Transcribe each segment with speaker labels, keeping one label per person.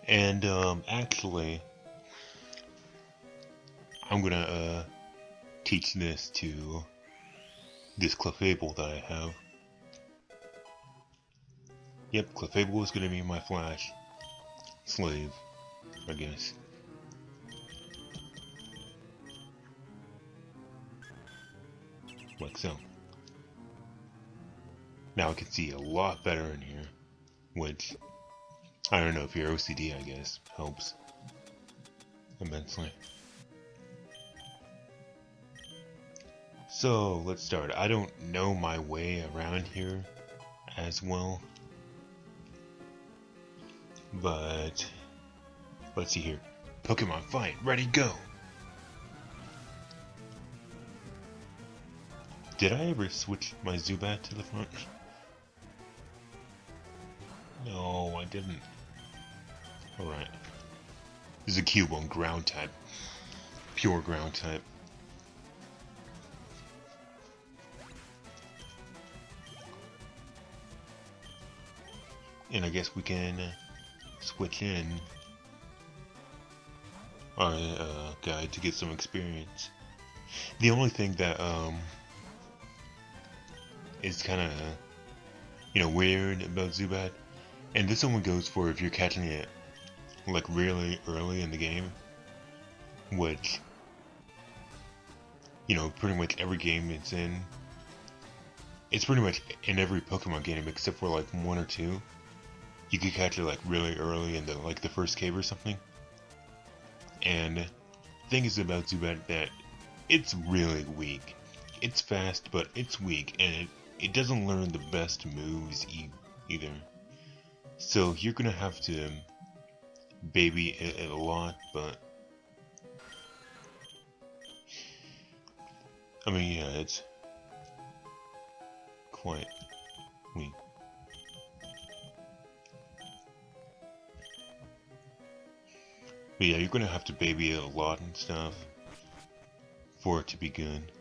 Speaker 1: And actually, I'm gonna teach this to this Clefable that I have. Yep, Clefable is gonna be my Flash slave, I guess. Like so. Now I can see a lot better in here, which, I don't know, if you're OCD, I guess, helps immensely. So, let's start. I don't know my way around here as well, but let's see here. Pokemon fight, ready, go! Did I ever switch my Zubat to the front? No, I didn't. Alright. This is a Cubone ground type. Pure ground type. And I guess we can switch in our guy to get some experience. The only thing that is kind of, you know, weird about Zubat, and this only goes for if you're catching it like really early in the game, which, you know, pretty much every game it's in. It's pretty much in every Pokemon game except for like one or two. You could catch it like really early in the first cave or something. And the thing is about Zubat that it's really weak. It's fast, but it's weak, and it doesn't learn the best moves either. So you're gonna have to baby it a lot, but I mean, yeah, it's quite weak. But yeah, you're gonna have to baby it a lot and stuff for it to be good.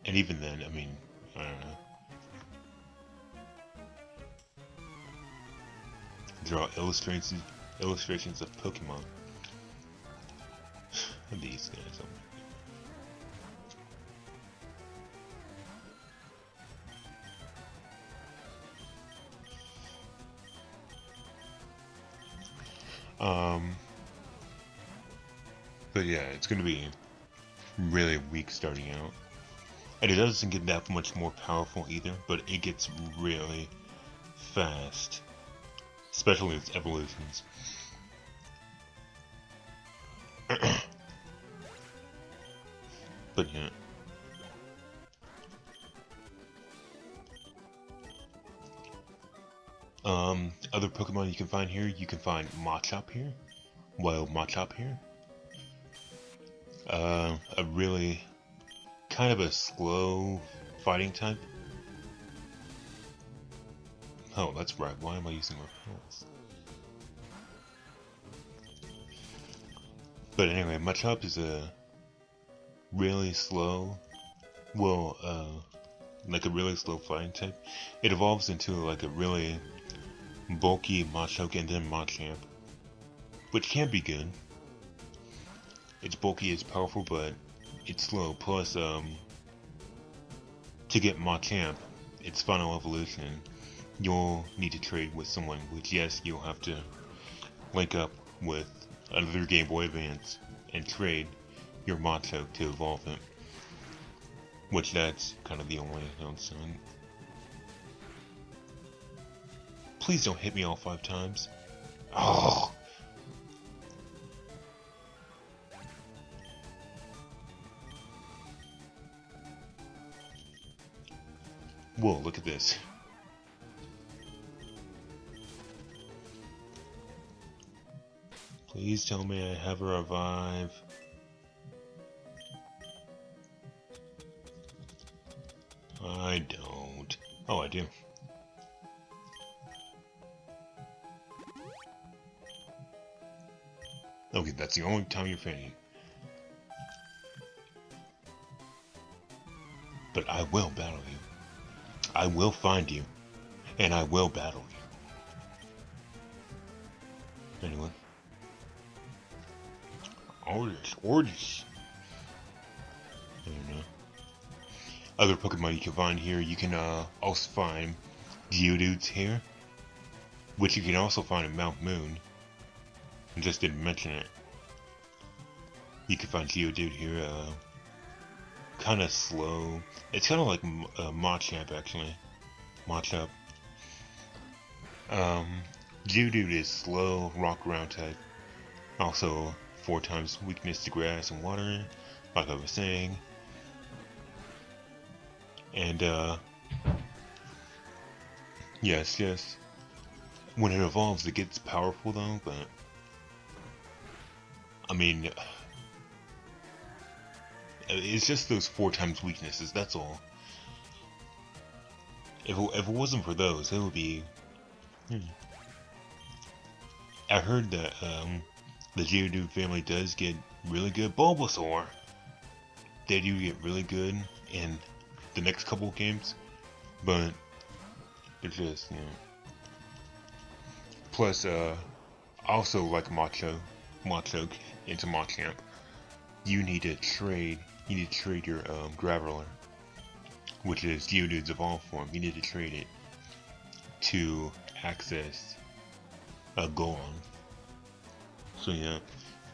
Speaker 1: And even then, I mean, I don't know. Draw illustrations of Pokemon. These guys. But yeah, it's gonna be really weak starting out. And it doesn't get that much more powerful either, but it gets really fast. Especially its evolutions. But yeah. Other Pokemon you can find here, you can find Machop here. Wild Machop here. A really kind of a slow fighting type. Oh, that's right. Why am I using repels? But anyway, Machop is a really slow, well, like a really slow fighting type. It evolves into like a really bulky Machoke and then Machamp, which can be good. It's bulky, it's powerful, but it's slow. Plus, to get Machamp, its final evolution, you'll need to trade with someone, which yes, you'll have to link up with another Game Boy Advance and trade your Machoke to evolve it. Which that's kind of the only downside. Please don't hit me all 5 times. Oh! Whoa, look at this. Please tell me I have a revive. I don't. Oh, I do. Okay, that's the only time you're fainting. But I will battle you. I will find you. And I will battle you. Anyone? Orders. I don't know. Other Pokemon you can find here, you can also find Geodudes here, which you can also find in Mount Moon. I just didn't mention it. You can find Geodude here, kind of slow. It's kind of like Machamp actually. Machamp. Geodude is slow, rock ground type. Also 4 times weakness to grass and water, like I was saying. And yes, yes. When it evolves, it gets powerful though, but I mean, it's just those 4 times weaknesses, that's all. If it wasn't for those, it would be... I heard that the Geodude family does get really good. Bulbasaur! They do get really good in the next couple of games, but it's just, you know. Plus, also like Machoke into Machamp, you need to trade your Graveler, which is Geodude's evolved form. You need to trade it to access a Golem. So yeah,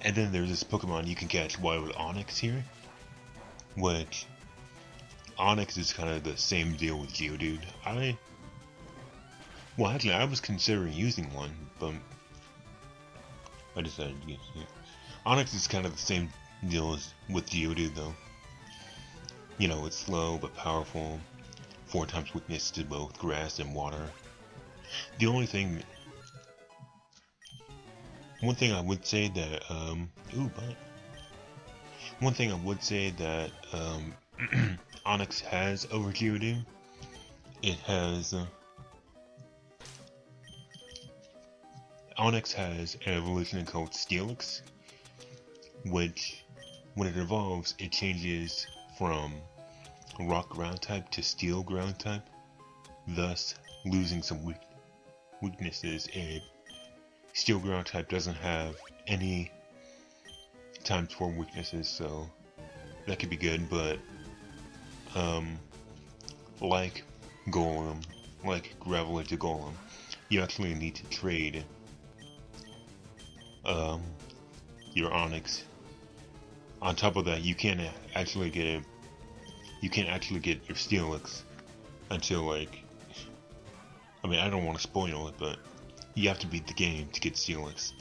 Speaker 1: and then there's this Pokemon you can catch Wild Onix here, which Onix is kind of the same deal with Geodude. Well, actually, I was considering using one, but I decided to get it. Onix is kind of the same deal as with Geodude, though. You know, it's slow but powerful. 4 times weakness to both grass and water. The only thing... One thing I would say that, One thing I would say that, Onix has over Geodude, it has... Onix has an evolution called Steelix, which, when it evolves, it changes from rock ground type to steel ground type, thus losing some weaknesses. And steel ground type doesn't have any times 4 weaknesses, so that could be good. But like Golem, like Graveler to Golem, you actually need to trade your Onix. On top of that, you can't actually get your Steelix until, like, I mean, I don't want to spoil it, but you have to beat the game to get Steelix.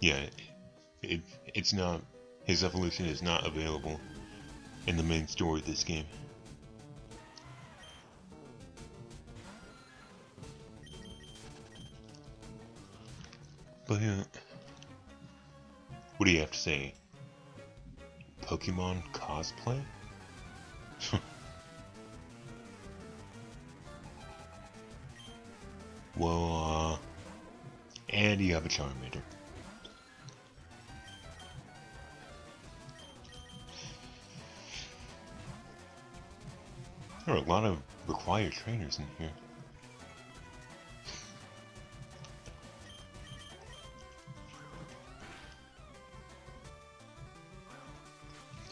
Speaker 1: Yeah, it's not, his evolution is not available in the main story of this game. But yeah, what do you have to say? Pokemon cosplay? Well, and you have a Charmander. There are a lot of required trainers in here.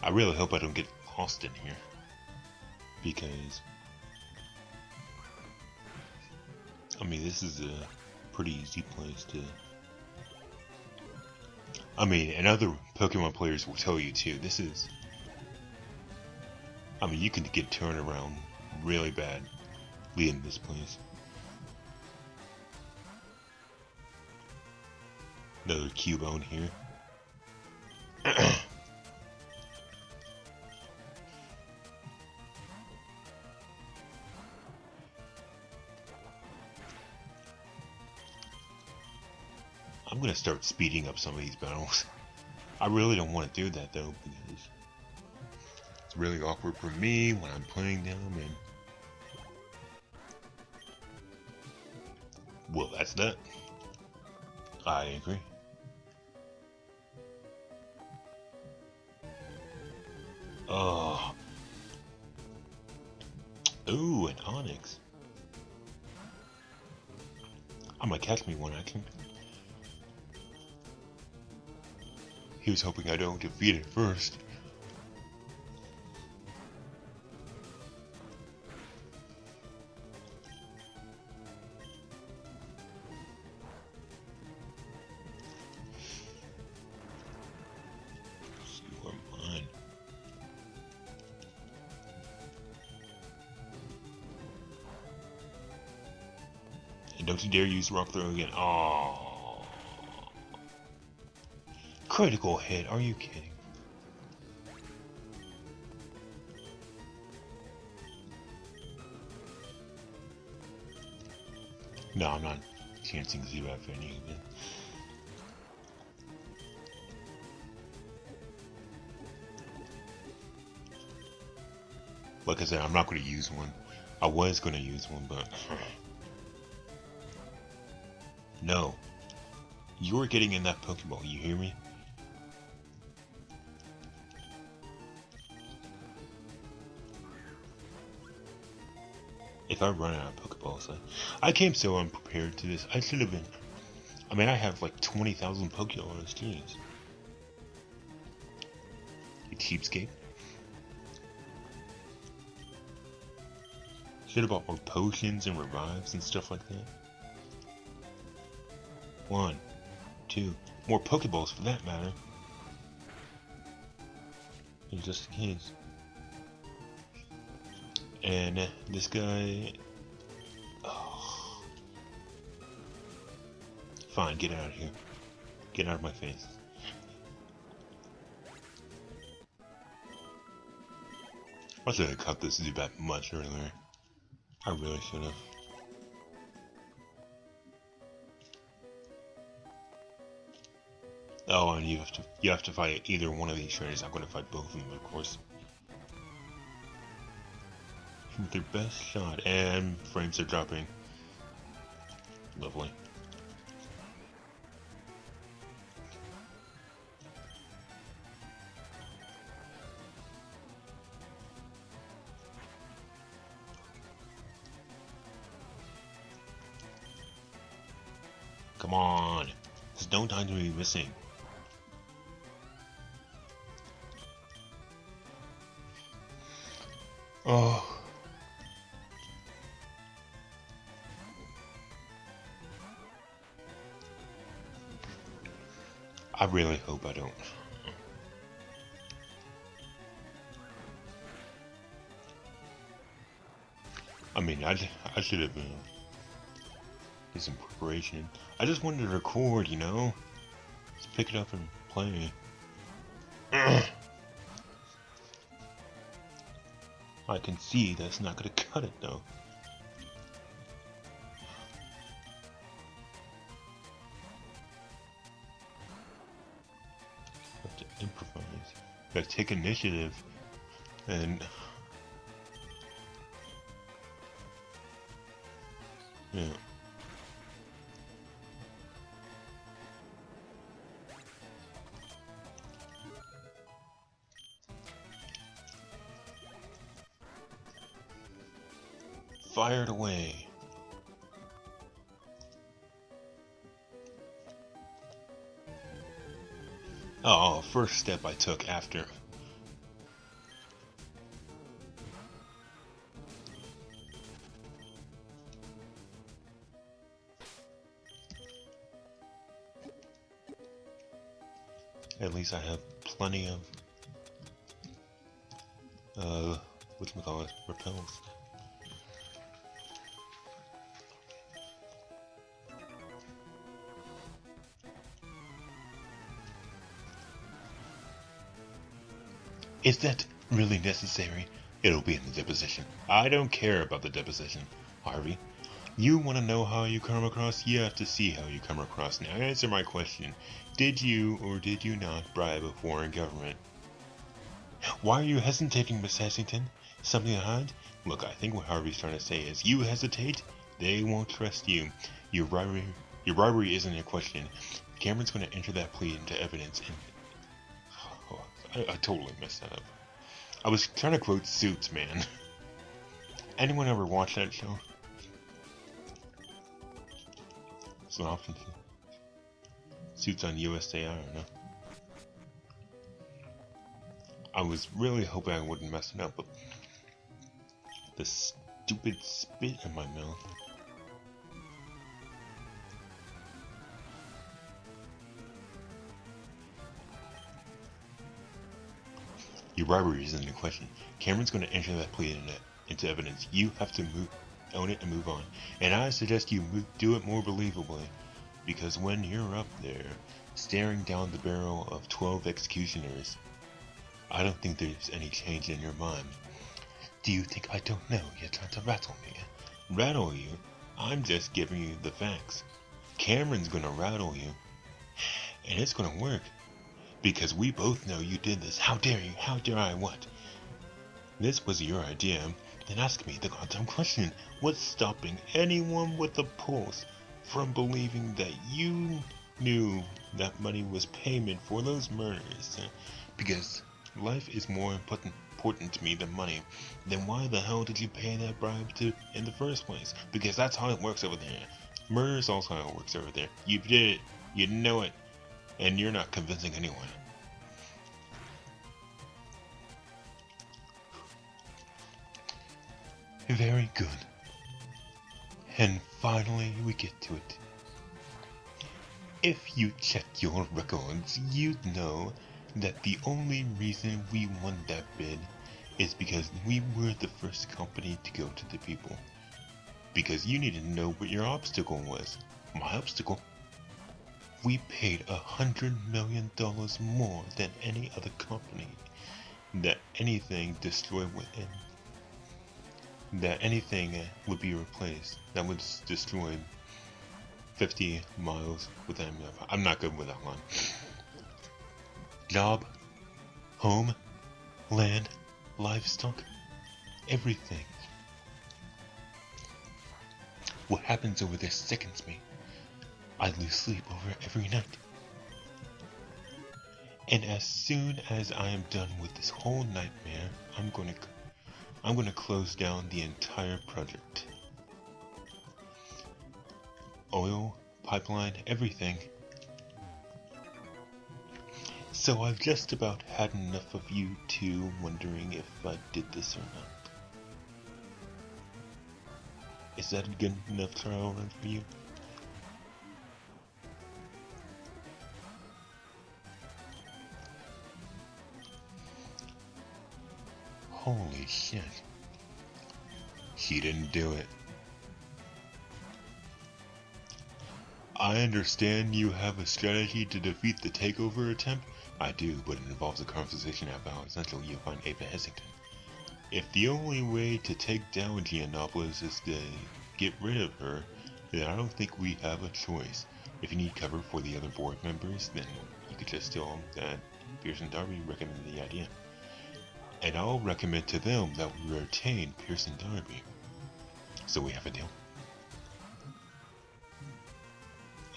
Speaker 1: I really hope I don't get lost in here, because I mean, this is a pretty easy place to... I mean, and other Pokemon players will tell you too, this is... I mean, you can get turned around really bad leaving this place. Another Cubone here. I'm gonna start speeding up some of these battles. I really don't want to do that though, because it's really awkward for me when I'm playing them, and well, that's that. I agree. Oh. Ooh, an Onix. I might catch me one, actually. He was hoping I don't defeat it first. And don't you dare use rock throw again. Oh, critical hit. Are you kidding? No, I'm not chancing zero for any of it. Like I said, I'm not going to use one. I was going to use one, but... No. You're getting in that Pokeball, you hear me? If I run out of Pokeballs, I came so unprepared to this. I should have been... I mean, I have like 20,000 Pokeballs, jeez. You cheapskate. Should have bought more potions and revives and stuff like that. 1, 2, more Pokeballs for that matter. And just in case. And this guy... Oh. Fine, get out of here. Get out of my face. I should have cut this Zubat much earlier. I really should have. Oh, and you have to fight either one of these trainers. I'm going to fight both of them, of course. With their best shot, and frames are dropping. Lovely. Come on. There's no time to be missing. Oh. I really hope I don't. I mean, I should have did some preparation. I just wanted to record, you know? Just pick it up and play. I can see that's not gonna cut it though. Have to improvise. Gotta take initiative and yeah. Fired away. Oh, first step I took after. At least I have plenty of whatchamacallit, repels. Is that really necessary? It'll be in the deposition. I don't care about the deposition, Harvey. You want to know how you come across? You have to see how you come across. Now answer my question. Did you or did you not bribe a foreign government? Why are you hesitating, Miss Hessington? Something to hide? Look, I think what Harvey's trying to say is you hesitate, they won't trust you. Your bribery isn't a question. Cameron's going to enter that plea into evidence and... I totally messed that up. I was trying to quote Suits, man. Anyone ever watch that show? It's an option. Suits on USA, I don't know. I was really hoping I wouldn't mess it up, but the stupid spit in my mouth. Your bribery isn't a question. Cameron's going to enter that plea into evidence. You have to own it and move on. And I suggest you do it more believably. Because when you're up there, staring down the barrel of 12 executioners, I don't think there's any change in your mind. Do you think I don't know? You're trying to rattle me. Rattle you? I'm just giving you the facts. Cameron's gonna rattle you. And it's gonna work. Because we both know you did this. How dare you? How dare I what? This was your idea. Then ask me the goddamn question. What's stopping anyone with a pulse from believing that you knew that money was payment for those murders? Because life is more important to me than money. Then why the hell did you pay that bribe to in the first place? Because that's how it works over there. Murder is also how it works over there. You did it. You know it. And you're not convincing anyone. Very good. And finally we get to it. If you check your records, you'd know that the only reason we won that bid is because we were the first company to go to the people. Because you needed to know what your obstacle was. My obstacle? We paid $100 million more than any other company. That anything destroyed within. That anything would be replaced. That would destroy 50 miles within. I'm not good with that line. Job, home, land, livestock, everything. What happens over there sickens me. I lose sleep over it every night. And as soon as I am done with this whole nightmare, I'm gonna close down the entire project. Oil, pipeline, everything. So I've just about had enough of you two wondering if I did this or not. Is that a good enough trial run for you? Holy shit. He didn't do it. I understand you have a strategy to defeat the takeover attempt. I do, but it involves a conversation about essentially you find Ava Hessington. If the only way to take down Giannopoulos is to get rid of her, then I don't think we have a choice. If you need cover for the other board members, then you could just tell them that Pearson Darby recommended the idea. And I'll recommend to them that we retain Pearson Darby. So we have a deal.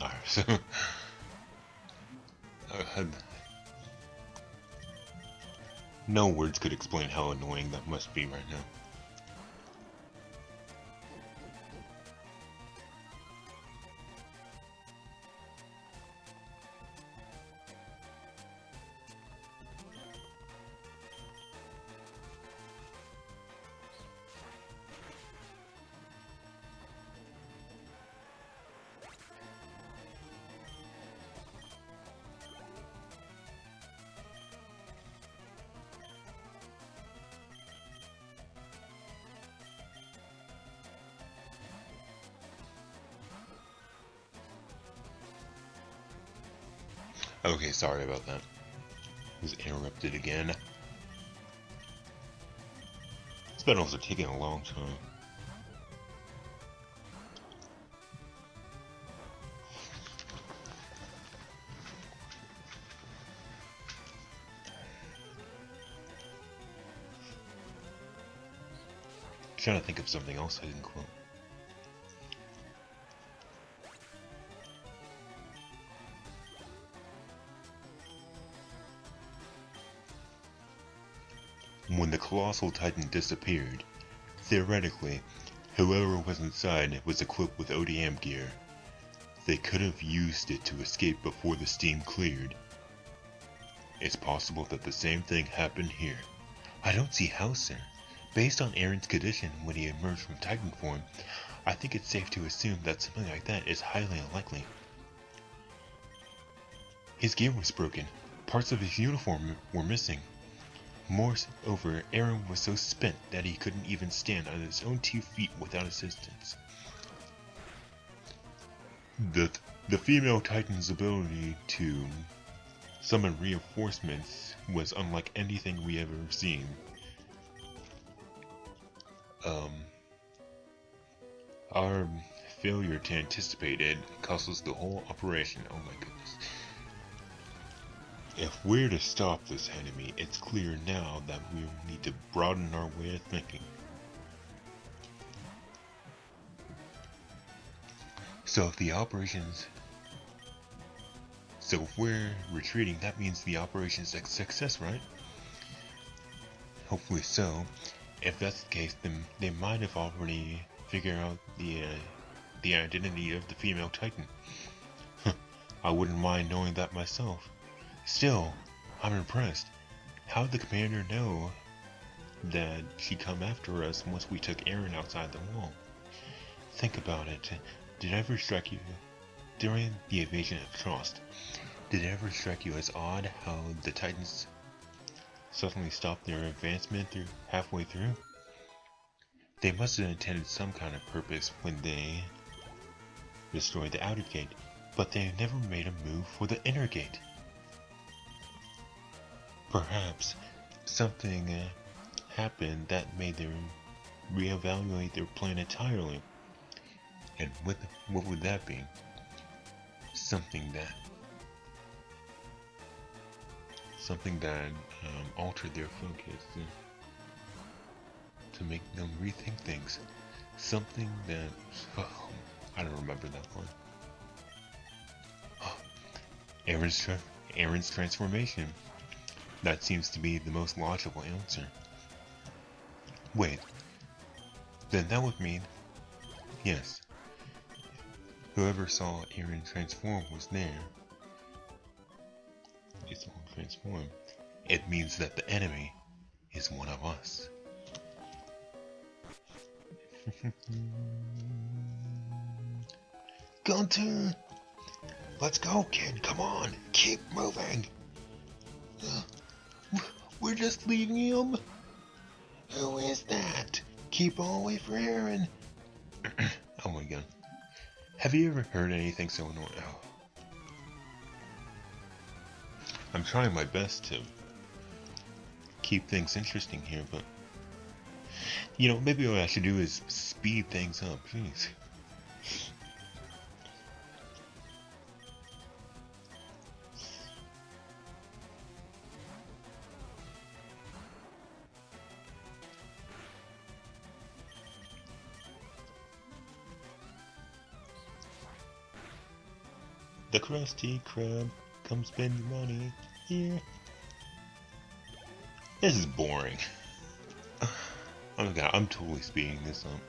Speaker 1: Alright, so no words could explain how annoying that must be right now. Okay, sorry about that. Was interrupted again. This battles are taking a long time. Trying to think of something else I didn't quote. When the Colossal Titan disappeared, theoretically, whoever was inside was equipped with ODM gear. They could have used it to escape before the steam cleared. It's possible that the same thing happened here. I don't see how, sir. Based on Eren's condition when he emerged from Titan form, I think it's safe to assume that something like that is highly unlikely. His gear was broken. Parts of his uniform were missing. Moreover, Eren was so spent that he couldn't even stand on his own 2 feet without assistance. The female Titan's ability to summon reinforcements was unlike anything we ever seen. Our failure to anticipate it cost us the whole operation. Oh my goodness. If we're to stop this enemy, it's clear now that we need to broaden our way of thinking. So if we're retreating, that means the operation's a success, right? Hopefully so. If that's the case, then they might have already figured out the identity of the female Titan. I wouldn't mind knowing that myself. Still, I'm impressed. How did the commander know that she'd come after us once we took Eren outside the wall? Think about it. Did it ever strike you, during the invasion of Trost, did it ever strike you as odd how the Titans suddenly stopped their advancement halfway through? They must have intended some kind of purpose when they destroyed the outer gate, but they never made a move for the inner gate. Perhaps something happened that made them reevaluate their plan entirely. And what would that be? Something that altered their focus to make them rethink things. Something that I don't remember that one. Eren's transformation. That seems to be the most logical answer. Wait, then that would mean, yes, whoever saw Eren transform was there. It's all transformed. It means that the enemy is one of us. Gunter! Let's go, kid, come on! Keep moving! We're just leaving him? Who is that? Keep all away from Eren! Oh my god. Have you ever heard anything so annoying? Oh. I'm trying my best to keep things interesting here, but you know, maybe what I should do is speed things up. Jeez. The Krusty Krab, come spend your money here. This is boring. Oh my god, I'm totally speeding this up.